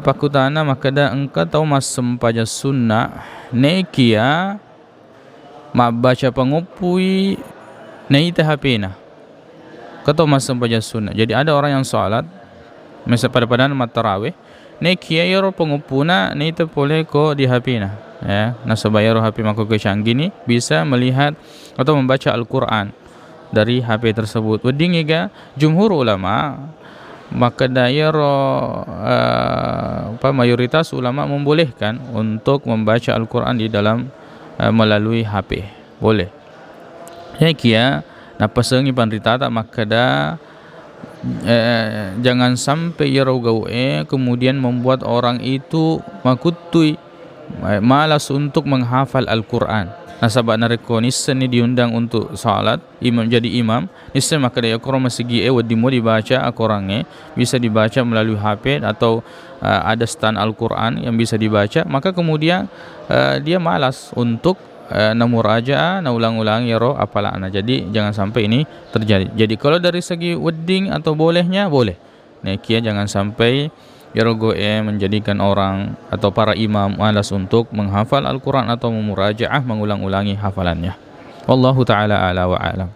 Pakutana makada engka tahu mas sempaja sunnah nekia ma baca pengupui neita hapina kata mas sempaja sunnah. Jadi ada orang yang salat masa pada mat tarawih nekia yoro pengupuna neita boleh ko di hapina ya nasabaya HP mako ke canggih bisa melihat atau membaca Al-Qur'an dari HP tersebut. Weding iga jumhur ulama maka daerah mayoritas ulama membolehkan untuk membaca Al-Quran di dalam melalui HP boleh ya kia napasengi panrita tak maka jangan sampai gawe kemudian membuat orang itu makutui malas untuk menghafal Al-Quran. Nasabak nareko nisan ni diundang untuk salat imam jadi imam nisan maka dia korang masigi wadimu dibaca akorangnya bisa dibaca melalui HP atau ada stand Al-Quran yang bisa dibaca, maka kemudian dia malas untuk namuraja ulang-ulang yaro apalan. Jadi jangan sampai ini terjadi. Jadi kalau dari segi wedding atau bolehnya boleh nekia jangan sampai Yarogoe menjadikan orang atau para imam malas untuk menghafal Al-Quran atau memurajaah mengulang-ulangi hafalannya. Wallahu ta'ala ala wa alam.